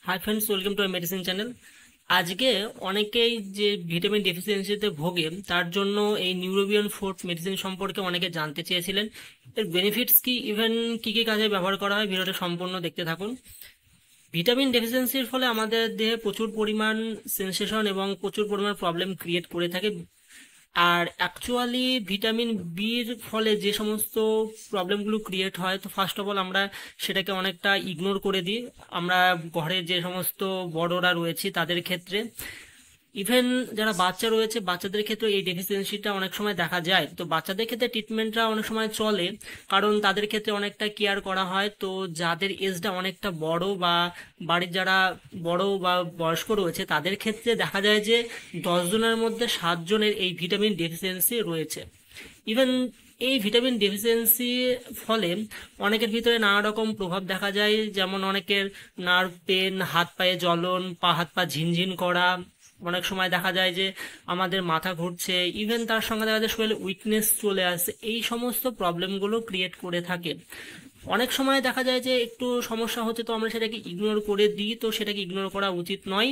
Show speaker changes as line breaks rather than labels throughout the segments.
Hi friends, welcome to medicine channel. আজকে অনেকেই যে ভিটামিন ডেফিসিয়েন্সিতে ভোগে তার জন্য এই নিউরোবিয়ন ফোর্ট মেডিসিন সম্পর্কে অনেকে জানতে চেয়েছিলেন। এর বেনিফিটস কি, ইভেন কি কি কাজে ব্যবহার করা হয়, ভিডিওটা সম্পূর্ণ দেখতে থাকুন। ভিটামিন ডেফিসিয়েন্সির ফলে আমাদের দেহে প্রচুর পরিমাণ সেন্সেশন এবং প্রচুর পরিমাণ প্রবলেম ক্রিয়েট করে থাকে। আর অ্যাকচুয়ালি ভিটামিন বির ফলে যে সমস্ত প্রবলেমগুলো ক্রিয়েট হয়, তো ফার্স্ট অফ অল আমরা সেটাকে অনেকটা ইগনোর করে দিই। আমরা ঘরে যে সমস্ত বড়রা রয়েছে তাদের ক্ষেত্রে, ইভেন যারা বাচ্চা রয়েছে বাচ্চাদের ক্ষেত্রে এই ডেফিসিয়েন্সিটা অনেক সময় দেখা যায়। তো বাচ্চাদের ক্ষেত্রে ট্রিটমেন্টটা অনেক সময় চলে, কারণ তাদের ক্ষেত্রে অনেকটা কেয়ার করা হয়। তো যাদের এজটা অনেকটা বড় বা বাড়ির যারা বড় বা বয়স্ক রয়েছে তাদের ক্ষেত্রে দেখা যায় যে 10 জনের মধ্যে 7 জনের এই ভিটামিন ডেফিসিয়েন্সি রয়েছে। ইভেন এই ভিটামিন ডেফিসিয়েন্সি ফলে অনেকের ভিতরে নানা রকম প্রভাব দেখা যায়, যেমন অনেকের নার্ভ পেন, হাত পায়ে জ্বলন, হাত পা ঝিনঝিন করা, অনেক সময় দেখা যায় যে আমাদের মাথা ঘুরছে, ইভেন তার সঙ্গে দেখা যায় শরীরে উইকনেস চলে আসে। এই সমস্ত প্রবলেমগুলো ক্রিয়েট করে থাকে। অনেক সময় দেখা যায় যে একটু সমস্যা হচ্ছে, তো আমরা সেটাকে ইগনোর করে দিই, তো সেটাকে ইগনোর করা উচিত নয়।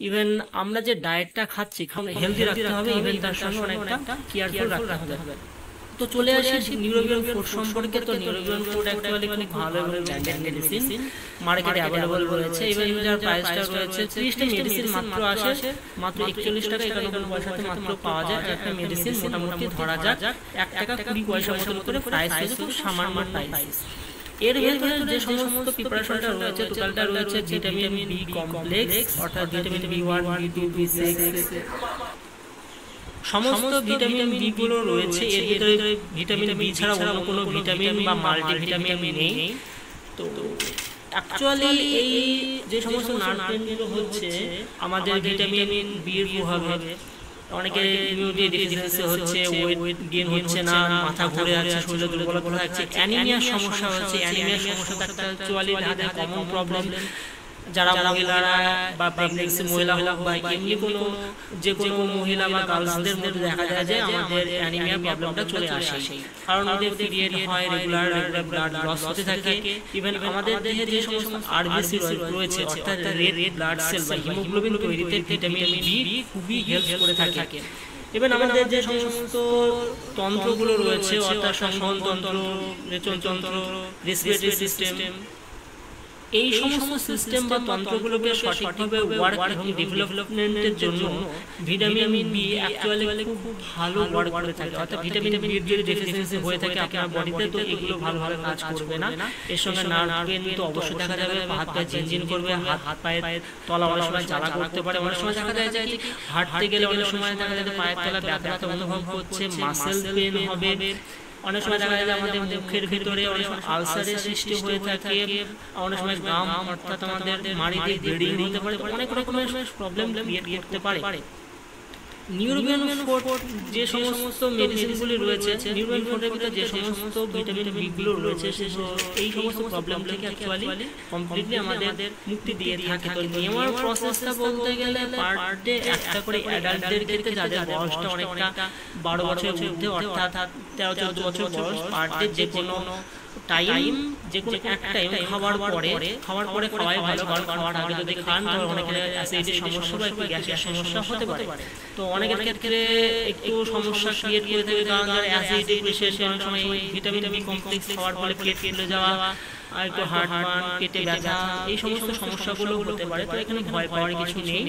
ইভেন আমরা যে ডায়েটটা খাচ্ছি হেলদি রাখতে হবে, ইভেন তার সঙ্গে অনেকটা কেয়ারফুল রাখতে হবে। তো চলে আসি নিউরোবিয়ন ফুড সম্পর্কে। তো নিউরোবিয়ন ফুড অ্যাকচুয়ালি খুব ভালো এবং ব্র্যান্ডেড মেডিসিন, মার্কেটে অ্যাভেলেবল রয়েছে। ইভেন যার প্রাইসটা রয়েছে 30টা মেডিসিন মাত্র আসে মাত্র 41 টাকা 91 পয়সাতে মাত্র পাওয়া যায় একটা মেডিসিন। মোটামুটি ধরা যাক 1 টাকা 20 পয়সা মতো করে প্রাইস রয়েছে, খুব সামান্য প্রাইস। এর ভেতরে যে সমস্ত প্রিপারেশনটা রয়েছে, টোটালটা রয়েছে ভিটামিন বি কমপ্লেক্স, অর্থাৎ ভিটামিন বি1, বি2, বি6, সমস্ত ভিটামিন বি গুলো রয়েছে। এর ভিতরে ভিটামিন বি ছাড়া অন্য কোনো ভিটামিন বা মাল্টিভিটামিন নেই। তো অ্যাকচুয়ালি এই যে সমস্ত নার্ভগুলো হচ্ছে আমাদের ভিটামিন বি এর প্রভাবে অনেকের ইমিউনিটি ডেফিসিয়েন্সি হচ্ছে, ওয়েট গেইন হচ্ছে না, মাথা ঘুরে যাচ্ছে, শরীরে দুর্বলতা হচ্ছে, অ্যানিমিয়ার সমস্যা হচ্ছে। অ্যানিমিয়ার সমস্যাটা অ্যাকচুয়ালি কমন প্রবলেম। যারা মহিলারা বা প্রেগনেন্সি মহিলা হোক বা এমনি কোনো যে কোনো মহিলা বা গার্লসদের মধ্যে দেখা যায় যে আমাদের অ্যানিমিয়া প্রবলেমটা চলে আসে, কারণ ওদের পিরিয়ড হয়, রেগুলার ব্লাড লস হতে থাকে। ইভেন আমাদের দেহে যে সমস্ত আরবিসি রয়েছে, অর্থাৎ রেড ব্লাড সেল বা হিমোগ্লোবিন তৈরিতে ভিটামিন বি খুবই হেল্প করে থাকে। ইভেন আমাদের যে সমস্ত তন্ত্রগুলো রয়েছে, অর্থাৎ সংবহনতন্ত্র, রেচনতন্ত্র, রেসপিরেটরি সিস্টেম, এই সমস্ত সিস্টেম বা তন্ত্রগুলোকে সঠিকভাবে ওয়ার্ক এবং ডেভেলপমেন্টের জন্য ভিটামিন বি অ্যাকচুয়ালি খুব ভালো ওয়ার্ক করে থাকে। অর্থাৎ ভিটামিন বি যদি ডেফিসিয়েন্সি হয়ে থাকে আপনার বডিতে, তো এগুলো ভালোভাবে কাজ করবে না। এর সঙ্গে নার্ভ পেন তো অবশ্যই দেখা যাবে, হাত পায়ে ঝিনঝিন করবে, হাত পায়ের তলা অনেক সময় জ্বালা করতে পারে। অনেক সময় দেখা যায় যে হাঁটতে গেলে অনেক সময় দেখা যায় পায়ের তলা ব্যথা অনুভব হচ্ছে, মাসেল পেন হবে। অনেক সময় দেখা যায় যে আমাদের মুখের ভিতরে অনেক সময় আলসারের সৃষ্টি হয়ে থাকে, অনেক সময় গাম অর্থাৎ আমাদের মাড়িতে ব্লিডিং হতে পারে। অনেক রকমের প্রবলেম ক্রিয়েট করতে পারে। নিউরোবিয়ন ফোর্ট যে সমস্ত মেডিসিনগুলি রয়েছে, নিউরোবিয়ন ফোর্টের ভিতরে যে সমস্ত ভিটামিন বি গুলো রয়েছে, এই সমস্ত প্রবলেম থেকে অ্যাকচুয়ালি কমপ্লিটলি আমাদের মুক্তি দিয়ে থাকে। তো নেওয়ার প্রসেসটা বলতে গেলে পার ডে একটা করে অ্যাডাল্টদের ক্ষেত্রে যাদের বয়সটা অনেকটা 12 বছরের ঊর্ধ্বে, অর্থাৎ 13-14 বছর বয়স, পার ডে যে কোনো টাইম, যে কোনো এক টাইম খাওয়ার পরে খাওয়াই ভালো, কারণ খাওয়ার আগে যদি খান তো অনেকের অ্যাসিডিটির সমস্যা বা একটু গ্যাসের সমস্যা হতে পারে। তো অনেকের ক্ষেত্রে একটু সমস্যা ক্রিয়েট করে থাকে, কারণ যারা অ্যাসিডিটি বিশেষ অনেক সময় ভিটামিন বি কমপ্লেক্স খাওয়ার পরে পেট ফুলে যাওয়া, আর একটু হার্ট বার্ন, পেটে ব্যথা, এই সমস্ত সমস্যাগুলো হতে পারে। তো এখানে ভয় পাওয়ার কিছু নেই।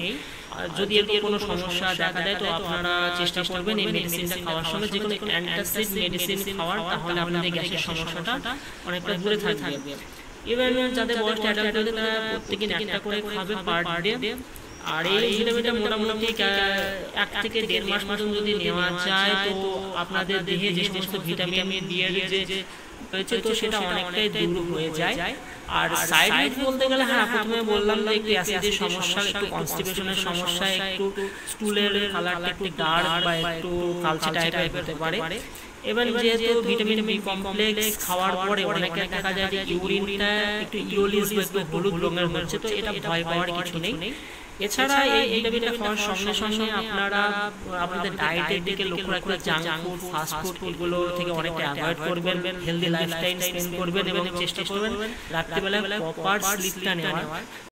আর যদি এর কোনো সমস্যা দেখা দেয় তো আপনারা চেষ্টা করবেন এই মেডিসিনটা খাওয়ার সময় যে কোনো অ্যান্টাসিড মেডিসিন খাওয়ার, তাহলে আপনাদের গ্যাসের সমস্যাটা অনেকটা দূরে থাকবে। ইভেন যাদের বয়সটা অ্যাডাল্ট হয়ে তারা প্রত্যেকদিন একটা করে খাবে পার ডে। আর এই ভিটামিনটা মোটামুটি 1 থেকে 1.5 মাস মতন যদি নেওয়া যায়, তো আপনাদের দেহে যে সমস্ত ভিটামিন বি এর যে রয়েছে তো সেটা অনেকটাই দূর হয়ে যায়। আর সাইড ইফেক্ট বলতে গেলে, হ্যাঁ প্রথমে বললাম যে একটু অ্যাসিডের সমস্যা, একটু কনস্টিপেশনের সমস্যা, একটু স্টুলের কালারটা একটু ডার্ক বা একটু কালচে টাইপের হতে পারে। এবার যেহেতু ভিটামিন বি কমপ্লেক্স খাওয়ার পরে অনেকের দেখা যায় যে ইউরিনটা একটু ইয়োলিস বা একটু হলুদ রঙের হচ্ছে, তো এটা ভয় পাওয়ার কিছু নেই। এছাড়া এই ভিটামিনটা খাওয়ার সঙ্গে সঙ্গে আপনারা আপনাদের ডায়েটের দিকে লক্ষ্য রাখবেন, জাঙ্ক ফুড, ফাস্ট ফুড এগুলো থেকে অনেকটা অ্যাভয়েড করবেন, হেলদি লাইফস্টাইল স্পেন্ড করবেন এবং চেষ্টা করবেন রাত্রিবেলা প্রপার স্লিপটা নেওয়ার।